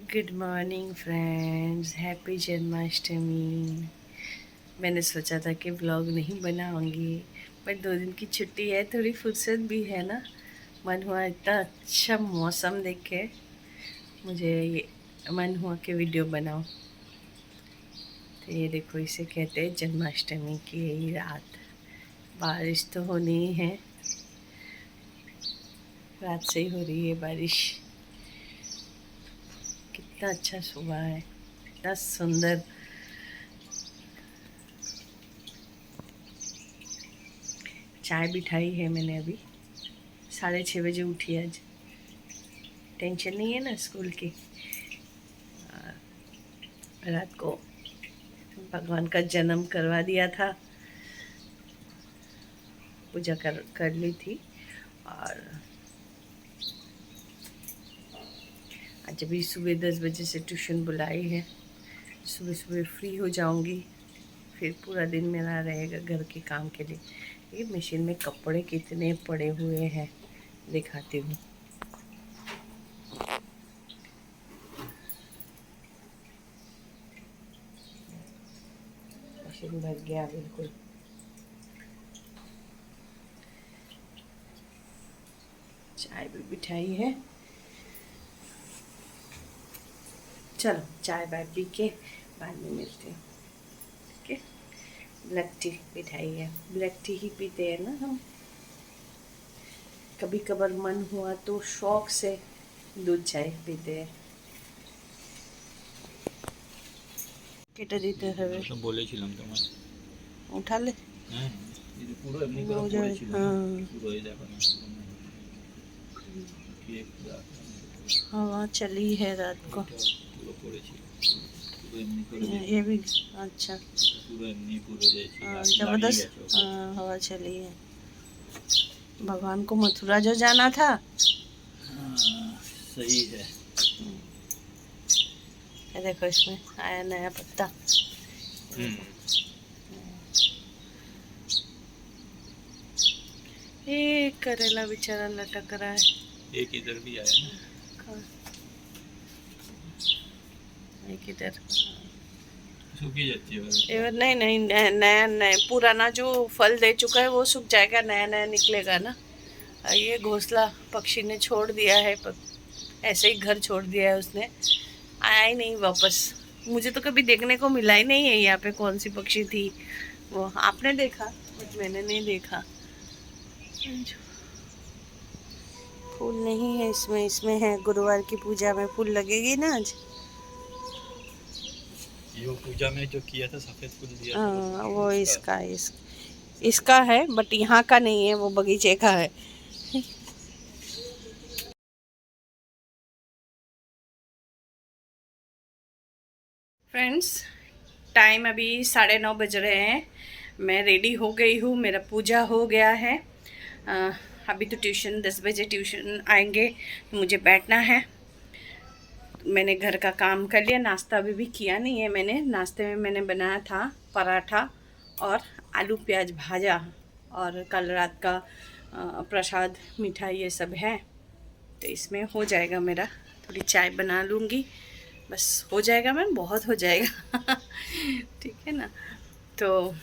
Good morning friends, happy Janmashtami. मैंने सोचा था कि व्लॉग नहीं बनाऊंगी, पर 2 दिन की छुट्टी है, थोड़ी फुर्सत भी है ना। मन हुआ इतना अच्छा मौसम देख के मुझे ये मन हुआ कि वीडियो बनाऊं। तो ये देखो, इसे कहते हैं जन्माष्टमी की यही रात। बारिश तो होनी ही है, रात से ही हो रही है बारिश। कितना अच्छा सुबह है, इतना सुंदर। चाय बिठाई है मैंने अभी, 6:30 बजे उठी आज। टेंशन नहीं है ना स्कूल की। रात को भगवान का जन्म करवा दिया था, पूजा कर ली थी। और आज अभी सुबह 10 बजे से ट्यूशन बुलाई है। सुबह सुबह फ्री हो जाऊंगी, फिर पूरा दिन मेरा रहेगा घर के काम के लिए। ये मशीन में कपड़े कितने पड़े हुए हैं, दिखाती हूँ। मशीन भर गया बिल्कुल। चाय भी बिठाई है। चलो चाय बाय पी के बाद में मिलते हैं। ओके, ब्लैक टी बिठाई है। ब्लैक टी ही पीते हैं ना हम। कभी कभार मन हुआ तो शौक से दूध चाय पीते हैं। কেটে দিতে হবে, তো বলেছিলাম তোমায়। উঠালে হ্যাঁ, এই যে পুরো এমনি করে বোঝা। পড়েছিল না, हाँ, পুরো এই দেখো না, কি একটা हवा चली है रात को। পুরো পড়েছিল, পুরো এমনি করে ये भी अच्छा। পুরো এমনি পুরো যাচ্ছে, हाँ, দাঁড়িয়ে जबरदस्त। গেছে ওখানে। हाँ, हवा चली है। भगवान को मथुरा जो जाना था। हाँ, सही है। ये देखो, इसमें आया नया पत्ता। ये करेला बेचारा लटक रहा है। एक इधर भी आया ना, एक इधर। सूखी जाती है ये नहीं नहीं, नया नया पुराना जो फल दे चुका है वो सूख जाएगा, नया नया निकलेगा ना। ये घोंसला पक्षी ने छोड़ दिया है, ऐसे ही घर छोड़ दिया है उसने, आया ही नहीं वापस। मुझे तो कभी देखने को मिला ही नहीं है यहाँ पे कौन सी पक्षी थी वो। आपने देखा, बट मैंने नहीं देखा। फूल नहीं है इसमें, इसमें है गुरुवार की पूजा में फूल लगेगी ना आज। ये पूजा में जो किया था सफेद फूल दिया था, हाँ, वो इसका है, बट यहाँ का नहीं है, वो बगीचे का है। फ्रेंड्स, टाइम अभी 9:30 बज रहे हैं। मैं रेडी हो गई हूँ, मेरा पूजा हो गया है। अभी तो ट्यूशन 10 बजे ट्यूशन आएंगे, तो मुझे बैठना है। मैंने घर का काम कर लिया, नाश्ता अभी भी किया नहीं है मैंने। नाश्ते में मैंने बनाया था पराठा और आलू प्याज भाजा, और कल रात का प्रसाद मिठाई ये सब है, तो इसमें हो जाएगा मेरा। थोड़ी चाय बना लूँगी, बस हो जाएगा मैम, बहुत हो जाएगा। ठीक है ना। तो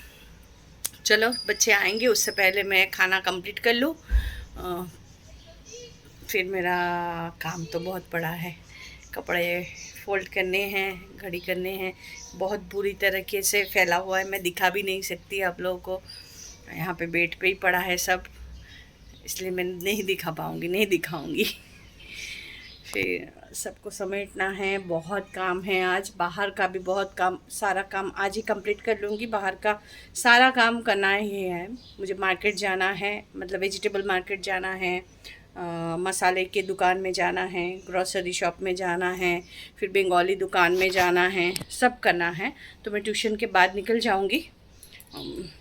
चलो, बच्चे आएंगे उससे पहले मैं खाना कंप्लीट कर लूँ। फिर मेरा काम तो बहुत पड़ा है, कपड़े फोल्ड करने हैं, घड़ी करने हैं। बहुत बुरी तरीके से फैला हुआ है, मैं दिखा भी नहीं सकती आप लोगों को। यहाँ पे बेड पे ही पड़ा है सब, इसलिए मैं नहीं दिखा पाऊँगी, नहीं दिखाऊँगी। फिर सबको समेटना है, बहुत काम है आज। बाहर का भी बहुत काम, सारा काम आज ही कंप्लीट कर लूँगी। बाहर का सारा काम करना ही है मुझे। मार्केट जाना है, मतलब वेजिटेबल मार्केट जाना है, मसाले के दुकान में जाना है, ग्रॉसरी शॉप में जाना है, फिर बंगाली दुकान में जाना है, सब करना है। तो मैं ट्यूशन के बाद निकल जाऊँगी,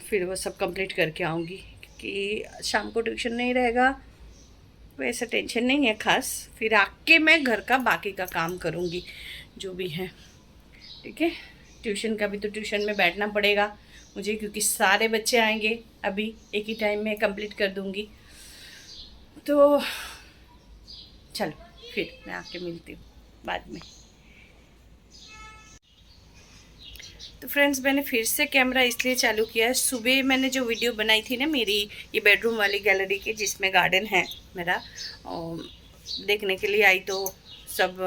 फिर वो सब कंप्लीट करके आऊँगी, क्योंकि शाम को ट्यूशन नहीं रहेगा। वैसा टेंशन नहीं है खास। फिर आके मैं घर का बाकी का काम करूँगी जो भी है, ठीक है। ट्यूशन का भी तो ट्यूशन में बैठना पड़ेगा मुझे, क्योंकि सारे बच्चे आएंगे। अभी एक ही टाइम में कंप्लीट कर दूँगी। तो चलो, फिर मैं आके मिलती हूँ बाद में। तो फ्रेंड्स मैंने फिर से कैमरा इसलिए चालू किया है, सुबह मैंने जो वीडियो बनाई थी ना मेरी ये बेडरूम वाली गैलरी की जिसमें गार्डन है मेरा, देखने के लिए आई तो सब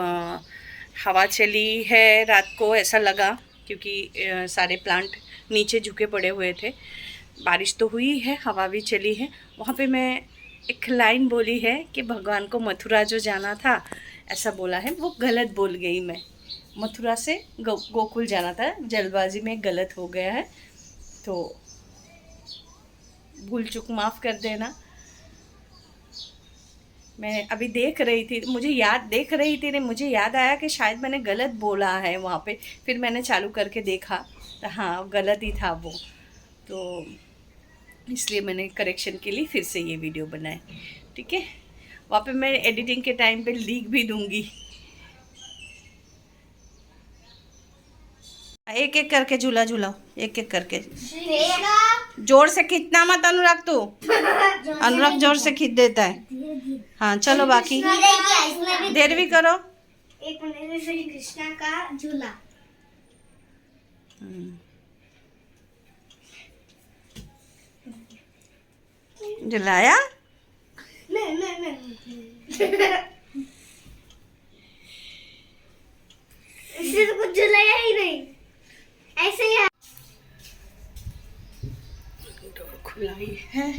हवा चली है रात को, ऐसा लगा क्योंकि सारे प्लांट नीचे झुके पड़े हुए थे। बारिश तो हुई है, हवा भी चली है। वहाँ पे मैं एक लाइन बोली है कि भगवान को मथुरा जो जाना था ऐसा बोला है, वो गलत बोल गई मैं। मथुरा से गोकुल जाना था, जल्दबाजी में गलत हो गया है, तो भूल चूक माफ़ कर देना। मैं अभी देख रही थी, मुझे याद आया कि शायद मैंने गलत बोला है वहाँ पे। फिर मैंने चालू करके देखा तो हाँ गलत ही था वो, तो इसलिए मैंने करेक्शन के लिए फिर से ये वीडियो बनाए। ठीक है, वहाँ पे मैं एडिटिंग के टाइम पे लिख भी दूँगी। एक एक करके झूला झूलाओ, एक एक करके जोर से खींचना मत अनुराग, तू अनुराग जोर से खींच देता है। हाँ चलो बाकी देर भी करो। एक मिनट, श्री कृष्णा का झूला। झुलाया इसने तो कुछ झुलाया ही नहीं, ऐसे ही डोर खुला ही है,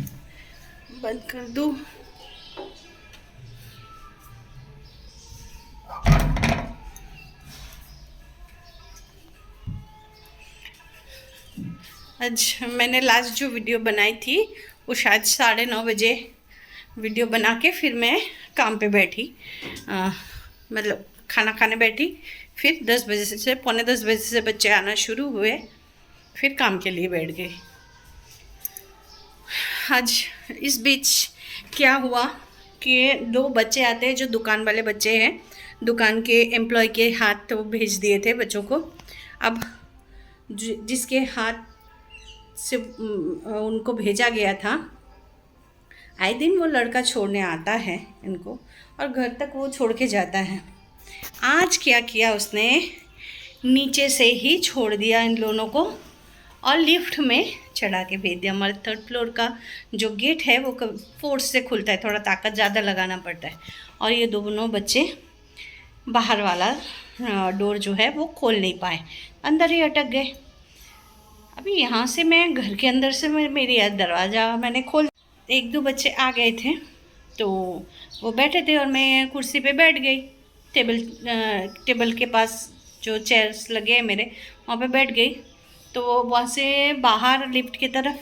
बंद कर दूं। आज मैंने लास्ट जो वीडियो बनाई थी वो शायद 9:30 बजे वीडियो बना के फिर मैं काम पे बैठी, मतलब खाना खाने बैठी। फिर 10 बजे से, पौने 10 बजे से बच्चे आना शुरू हुए, फिर काम के लिए बैठ गई। आज इस बीच क्या हुआ कि 2 बच्चे आते हैं जो दुकान वाले बच्चे हैं, दुकान के एम्प्लॉय के हाथ तो भेज दिए थे बच्चों को। अब जिसके हाथ से उनको भेजा गया था, आए दिन वो लड़का छोड़ने आता है इनको और घर तक वो छोड़ के जाता है। आज क्या किया उसने, नीचे से ही छोड़ दिया इन दोनों को और लिफ्ट में चढ़ा के भेज दिया। हमारे 3rd फ्लोर का जो गेट है वो फोर्स से खुलता है, थोड़ा ताकत ज़्यादा लगाना पड़ता है, और ये दोनों बच्चे बाहर वाला डोर जो है वो खोल नहीं पाए, अंदर ही अटक गए। अभी यहाँ से मैं घर के अंदर से मेरी दरवाज़ा मैंने खोल, 1-2 बच्चे आ गए थे तो वो बैठे थे और मैं कुर्सी पे बैठ गई, टेबल के पास जो चेयर्स लगे हैं मेरे, वहाँ पे बैठ गई। तो वहाँ से बाहर लिफ्ट की तरफ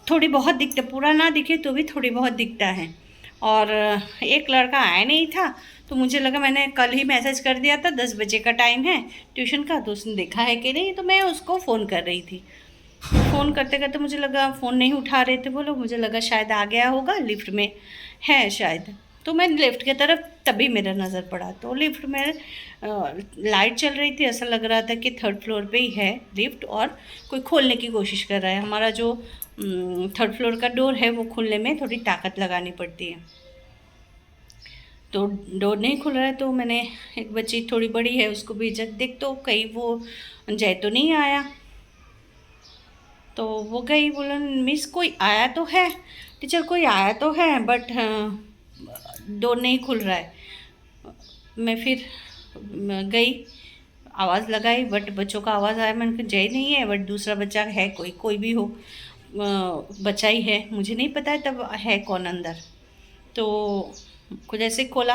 थोड़ी बहुत दिखता, पूरा ना दिखे तो भी थोड़ी बहुत दिखता है, और एक लड़का आया नहीं था तो मुझे लगा, मैंने कल ही मैसेज कर दिया था 10 बजे का टाइम है ट्यूशन का, तो उसने देखा है कि नहीं, तो मैं उसको फ़ोन कर रही थी। फ़ोन करते करते मुझे लगा फ़ोन नहीं उठा रहे थे वो लोग, मुझे लगा शायद आ गया होगा, लिफ्ट में है शायद। तो मैं लिफ्ट की तरफ तभी मेरा नज़र पड़ा, तो लिफ्ट में लाइट चल रही थी, ऐसा लग रहा था कि 3rd फ्लोर पे ही है लिफ्ट और कोई खोलने की कोशिश कर रहा है। हमारा जो 3rd फ्लोर का डोर है वो खुलने में थोड़ी ताकत लगानी पड़ती है, तो डोर नहीं खुल रहा है। तो मैंने, एक बच्ची थोड़ी बड़ी है उसको भेजा, देख तो कहीं वो जय तो नहीं आया। तो वो गई, बोला मिस कोई आया तो है, टीचर कोई आया तो है, बट डोर नहीं खुल रहा है। मैं फिर गई, आवाज़ लगाई, बट बच्चों का आवाज़ आया, मैंने कहा जय नहीं है, बट दूसरा बच्चा है, कोई भी हो, बच्चा ही है, मुझे नहीं पता है तब है कौन अंदर। तो कुछ ऐसे खोला,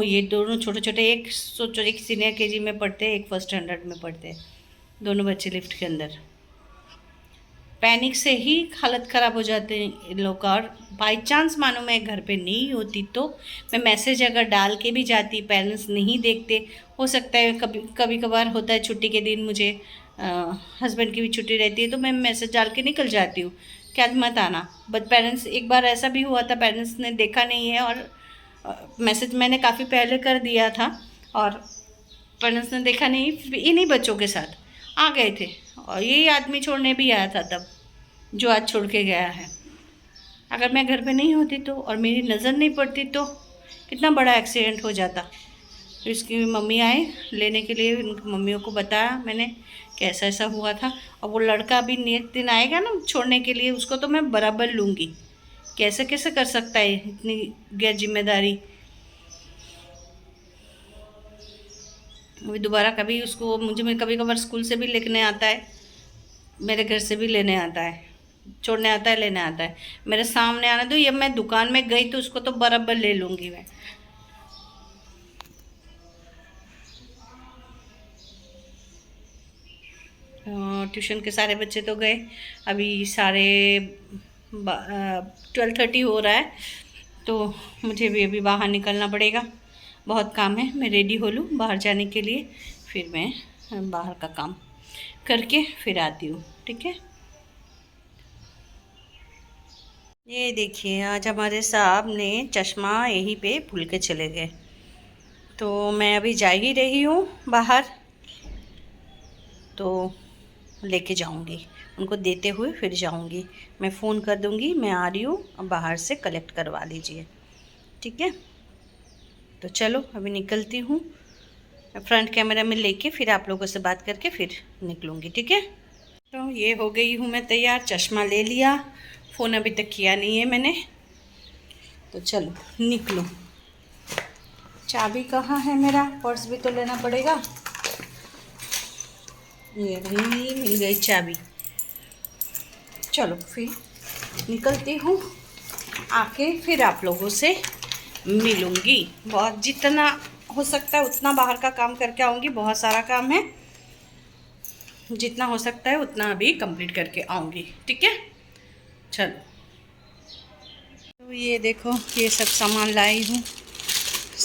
ये दोनों छोटे छोटे, एक सोचो एक सीनियर केजी में पढ़ते हैं, एक 1st स्टैंडर्ड में पढ़ते हैं, दोनों बच्चे लिफ्ट के अंदर। पैनिक से ही हालत ख़राब हो जाते हैं इन लोग का। और बाई चांस मानो मैं घर पे नहीं होती तो मैं मैसेज अगर डाल के भी जाती, पेरेंट्स नहीं देखते, हो सकता है कभी कभार होता है छुट्टी के दिन, मुझे हस्बैंड की भी छुट्टी रहती है तो मैं मैसेज डाल के निकल जाती हूँ कि आज मत आना, बट पेरेंट्स, एक बार ऐसा भी हुआ था, पेरेंट्स ने देखा नहीं है और मैसेज मैंने काफ़ी पहले कर दिया था और पेरेंट्स ने देखा नहीं, इन्हीं बच्चों के साथ आ गए थे और यही आदमी छोड़ने भी आया था तब, जो आज छोड़ के गया है। अगर मैं घर पे नहीं होती तो और मेरी नज़र नहीं पड़ती तो कितना बड़ा एक्सीडेंट हो जाता। तो इसकी मम्मी आए लेने के लिए, उनकी मम्मियों को बताया मैंने कि ऐसा ऐसा हुआ था। और वो लड़का अभी नेक्स्ट दिन आएगा ना छोड़ने के लिए, उसको तो मैं बराबर लूँगी। कैसे कैसे कर सकता है इतनी गैर जिम्मेदारी। अभी दोबारा कभी उसको मुझे मैं कभी कभार स्कूल से भी लेने आता है, मेरे घर से भी लेने आता है, छोड़ने आता है, लेने आता है। मेरे सामने आना दो, ये मैं दुकान में गई तो उसको तो बराबर ले लूँगी मैं। ट्यूशन के सारे बच्चे तो गए, अभी साढ़े 12:30 हो रहा है, तो मुझे भी अभी बाहर निकलना पड़ेगा। बहुत काम है, मैं रेडी हो लूँ बाहर जाने के लिए, फिर मैं बाहर का काम करके फिर आती हूँ, ठीक है। ये देखिए आज हमारे साहब ने चश्मा यहीं पे भूल के चले गए, तो मैं अभी जा ही रही हूँ बाहर, तो लेके जाऊंगी उनको, देते हुए फिर जाऊंगी। मैं फ़ोन कर दूंगी मैं आ रही हूँ, अब बाहर से कलेक्ट करवा लीजिए, ठीक है। तो चलो अभी निकलती हूँ, फ्रंट कैमरा में लेके फिर आप लोगों से बात करके फिर निकलूँगी, ठीक है। तो ये हो गई हूँ मैं तैयार, चश्मा ले लिया, फ़ोन अभी तक किया नहीं है मैंने, तो चलो निकलो। चाबी कहाँ है मेरा, पर्स भी तो लेना पड़ेगा। ये रही, मिल गई चाबी। चलो फिर निकलती हूँ, आके फिर आप लोगों से मिलूँगी। बहुत जितना हो सकता है उतना बाहर का काम करके आऊँगी, बहुत सारा काम है, जितना हो सकता है उतना अभी कंप्लीट करके आऊँगी, ठीक है। चलो तो ये देखो ये सब सामान लाई हूँ,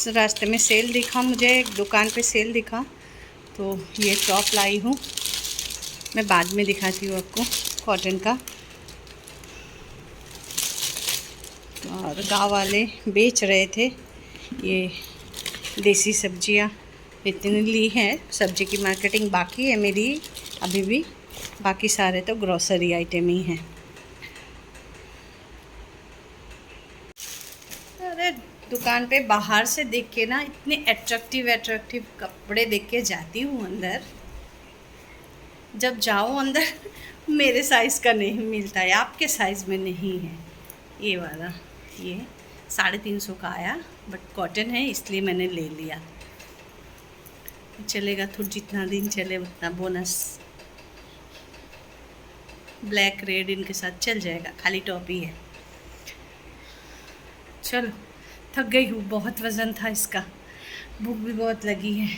रास्ते में सेल दिखा मुझे, एक दुकान पे सेल दिखा, तो ये टॉप लाई हूँ, मैं बाद में दिखाती हूँ आपको, कॉटन का। और गांव वाले बेच रहे थे ये देसी सब्जियाँ, इतनी ली है। सब्जी की मार्केटिंग बाकी है मेरी अभी भी, बाकी सारे तो ग्रॉसरी आइटम ही हैं। अरे दुकान पे बाहर से देख के ना इतने अट्रैक्टिव कपड़े देख के जाती हूँ अंदर, जब जाओ अंदर मेरे साइज़ का नहीं मिलता है, आपके साइज़ में नहीं है। ये वाला ये 350 का आया, बट कॉटन है इसलिए मैंने ले लिया। चलेगा तो जितना दिन चले उतना बोनस, ब्लैक रेड इनके साथ चल जाएगा, खाली टॉप ही है। चलो थक गई हूँ, बहुत वज़न था इसका, भूख भी बहुत लगी है,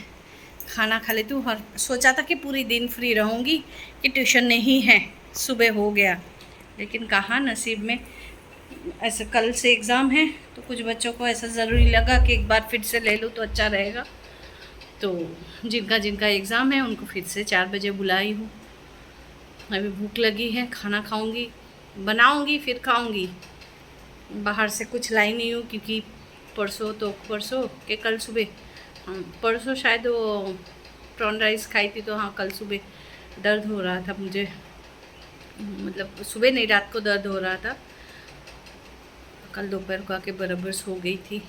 खाना खा लेती हूँ। और सोचा था कि पूरी दिन फ्री रहूँगी, कि ट्यूशन नहीं है, सुबह हो गया, लेकिन कहाँ नसीब में। ऐसे कल से एग्ज़ाम है, तो कुछ बच्चों को ऐसा ज़रूरी लगा कि एक बार फिर से ले लूँ तो अच्छा रहेगा, तो जिनका एग्ज़ाम है उनको फिर से 4 बजे बुलाई हूँ। अभी भूख लगी है, खाना खाऊँगी, बनाऊँगी फिर खाऊँगी। बाहर से कुछ लाई नहीं हूँ, क्योंकि परसों के कल सुबह, परसों शायद वो प्रॉन राइस खाई थी, तो हाँ कल सुबह दर्द हो रहा था मुझे, मतलब सुबह नहीं रात को दर्द हो रहा था। कल दोपहर को आके बराबर सो गई थी,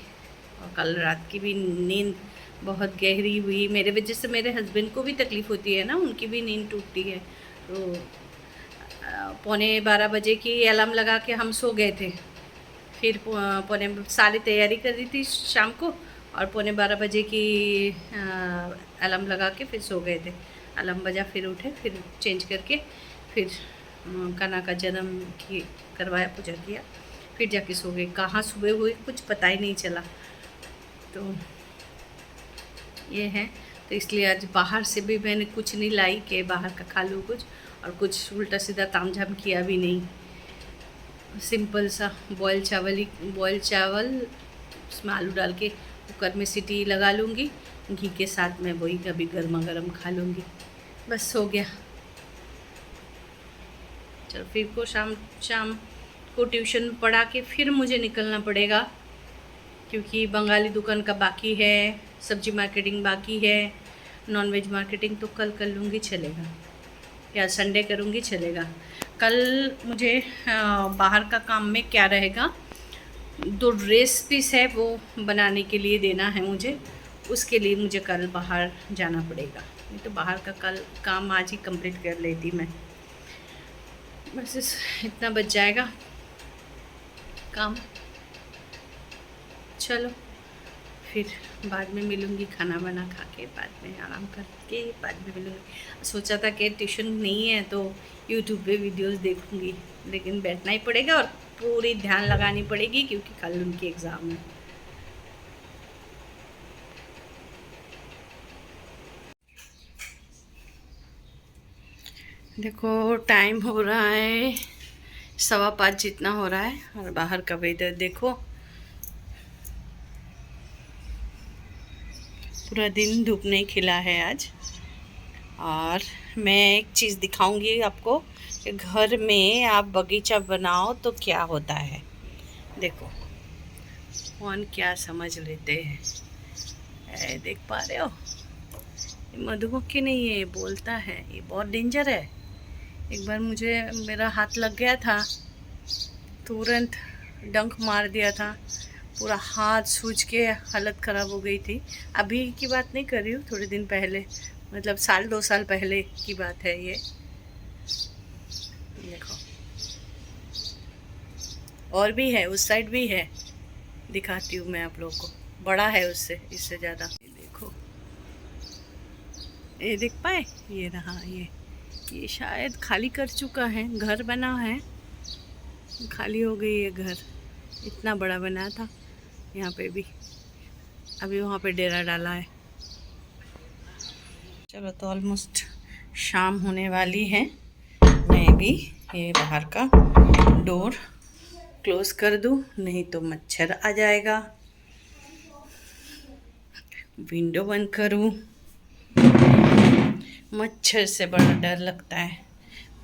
और कल रात की भी नींद बहुत गहरी हुई। मेरे वजह से मेरे हस्बैंड को भी तकलीफ़ होती है ना, उनकी भी नींद टूटती है। तो 11:45 बजे की अलार्म लगा के हम सो गए थे, फिर पौने सारी तैयारी कर रही थी शाम को, और 11:45 बजे की अलार्म लगा के फिर सो गए थे। अलार्म बजा, फिर उठे, फिर चेंज करके फिर कान्हा का जन्म की करवाया, पूजा किया, फिर जाके सो गए। कहाँ सुबह हुई कुछ पता ही नहीं चला। तो ये है, तो इसलिए आज बाहर से भी मैंने कुछ नहीं लाई कि बाहर का खा लूँ कुछ, और कुछ उल्टा सीधा तामझाम किया भी नहीं। सिंपल सा बॉयल चावल उसमें आलू डाल के कुकर में सीटी लगा लूँगी, घी के साथ में वही कभी गर्मा गर्म खा लूँगी, बस हो गया। चलो फिर को शाम को ट्यूशन पढ़ा के फिर मुझे निकलना पड़ेगा, क्योंकि बंगाली दुकान का बाकी है, सब्जी मार्केटिंग बाकी है, नॉनवेज मार्केटिंग तो कल कर लूँगी चलेगा, या संडे करूँगी चलेगा। कल मुझे बाहर का काम में क्या रहेगा, 2 ड्रेस पीस है वो बनाने के लिए देना है मुझे, उसके लिए मुझे कल बाहर जाना पड़ेगा। नहीं तो बाहर का कल काम आज ही कंप्लीट कर लेती मैं। बस इतना बच जाएगा काम। चलो फिर बाद में मिलूँगी, खाना बना खा के बाद में आराम करके बाद में मिलूँगी। सोचा था कि ट्यूशन नहीं है तो यूट्यूब पे वीडियोस देखूँगी, लेकिन बैठना ही पड़ेगा और पूरी ध्यान लगानी पड़ेगी क्योंकि कल उनकी एग्ज़ाम है। देखो टाइम हो रहा है 5:15 जितना हो रहा है और बाहर का वेदर देखो, पूरा दिन धूप नहीं खिला है आज। और मैं एक चीज़ दिखाऊंगी आपको कि घर में आप बगीचा बनाओ तो क्या होता है। देखो कौन क्या समझ लेते हैं, देख पा रहे हो, ये मधुमक्खी नहीं है, ये बोलता है, ये बहुत डेंजर है। एक बार मुझे मेरा हाथ लग गया था, तुरंत डंक मार दिया था, पूरा हाथ सूज के हालत ख़राब हो गई थी। अभी की बात नहीं कर रही हूँ, थोड़े दिन पहले, मतलब 1-2 साल पहले की बात है ये। देखो और भी है, उस साइड भी है, दिखाती हूँ मैं आप लोगों को, बड़ा है उससे, इससे ज़्यादा। ये देखो, ये देख पाए, ये रहा, ये शायद खाली कर चुका है, घर बना है, खाली हो गई है घर। इतना बड़ा बना था, यहाँ पे भी अभी वहाँ पे डेरा डाला है। चलो तो ऑलमोस्ट शाम होने वाली है, मैं भी ये बाहर का डोर क्लोज कर दूँ, नहीं तो मच्छर आ जाएगा। विंडो बंद करूँ, मच्छर से बड़ा डर लगता है,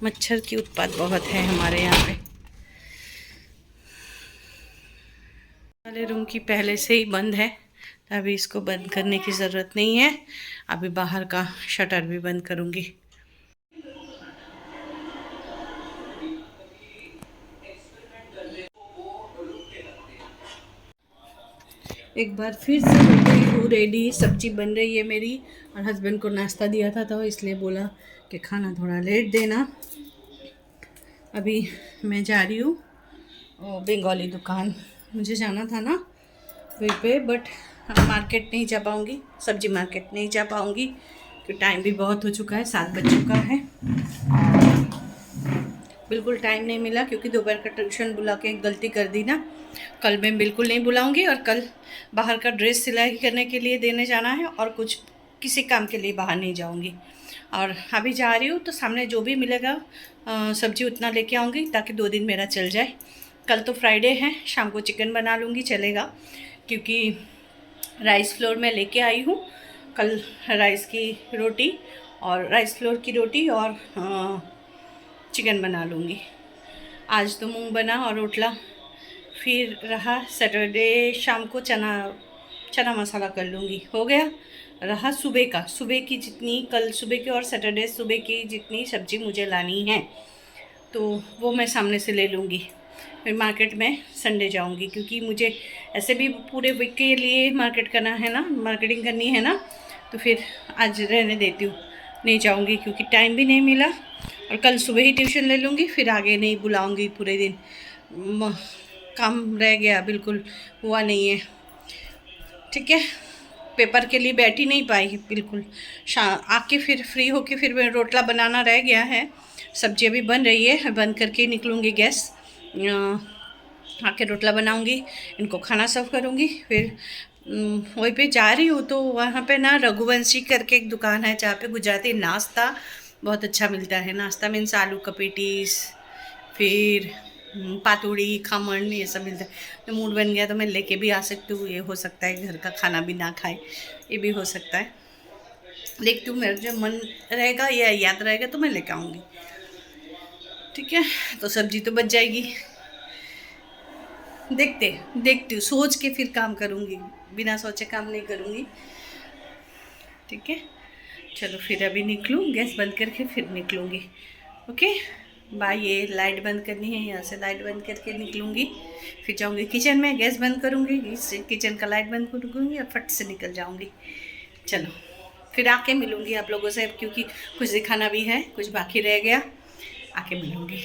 मच्छर की उत्पात बहुत है हमारे यहाँ पे। वाले रूम की पहले से ही बंद है, तो अभी इसको बंद करने की ज़रूरत नहीं है। अभी बाहर का शटर भी बंद करूँगी। एक बार फिर से हो गई हूँ रेडी, सब्जी बन रही है मेरी, और हस्बैंड को नाश्ता दिया था तो इसलिए बोला कि खाना थोड़ा लेट देना। अभी मैं जा रही हूँ बंगाली दुकान, मुझे जाना था ना वहीं पे, बट मार्केट नहीं जा पाऊँगी, सब्जी मार्केट नहीं जा पाऊँगी क्योंकि टाइम भी बहुत हो चुका है, 7 बज चुका है। बिल्कुल टाइम नहीं मिला क्योंकि दोपहर का ट्यूशन बुला के एक गलती कर दी ना। कल मैं बिल्कुल नहीं बुलाऊंगी, और कल बाहर का ड्रेस सिलाई करने के लिए देने जाना है और कुछ किसी काम के लिए बाहर नहीं जाऊंगी। और अभी जा रही हूँ तो सामने जो भी मिलेगा सब्जी उतना लेके आऊँगी ताकि 2 दिन मेरा चल जाए। कल तो फ्राइडे है, शाम को चिकन बना लूँगी, चलेगा, क्योंकि राइस फ्लोर में लेके आई हूँ। कल राइस की रोटी और राइस फ्लोर की रोटी और चिकन बना लूँगी। आज तो मूंग बना और रोटला, फिर रहा सैटरडे शाम को चना मसाला कर लूँगी, हो गया। रहा सुबह की जितनी, कल सुबह की और सैटरडे सुबह की जितनी सब्ज़ी मुझे लानी है तो वो मैं सामने से ले लूँगी। फिर मार्केट में संडे जाऊँगी क्योंकि मुझे ऐसे भी पूरे वीक के लिए मार्केट करना है ना, मार्केटिंग करनी है ना, तो फिर आज रहने देती हूँ, नहीं जाऊँगी क्योंकि टाइम भी नहीं मिला। और कल सुबह ही ट्यूशन ले लूँगी, फिर आगे नहीं बुलाऊँगी, पूरे दिन काम रह गया, बिल्कुल हुआ नहीं है। ठीक है, पेपर के लिए बैठ ही नहीं पाई बिल्कुल। आके फिर फ्री होके फिर रोटला बनाना रह गया है, सब्जी अभी बन रही है, बंद करके निकलूँगी गैस, आके रोटला बनाऊँगी, इनको खाना सर्व करूँगी। फिर वहीं पे जा रही हूँ तो वहाँ पे ना रघुवंशी करके एक दुकान है जहाँ पे गुजराती नाश्ता बहुत अच्छा मिलता है। नाश्ता मीन्स आलू का पेटीज, फिर पातुड़ी, खमण, ये सब मिलता है। तो मूड बन गया तो मैं लेके भी आ सकती हूँ, ये हो सकता है घर का खाना भी ना खाए, ये भी हो सकता है। देखती हूँ, मेरा जब मन रहेगा या याद रहेगा तो मैं लेके आऊँगी। ठीक है, तो सब्जी तो बच जाएगी। देखती हूँ, सोच के फिर काम करूँगी, बिना सोचे काम नहीं करूँगी। ठीक है, चलो फिर अभी निकलूँ, गैस बंद करके फिर निकलूँगी। Okay, bye. ये लाइट बंद करनी है, यहाँ से लाइट बंद करके निकलूँगी, फिर जाऊँगी किचन में, गैस बंद करूँगी, किचन का लाइट बंद करूँगी और फट से निकल जाऊँगी। चलो फिर आके मिलूँगी आप लोगों से, क्योंकि कुछ दिखाना भी है, कुछ बाकी रह गया, आके मिलूँगी।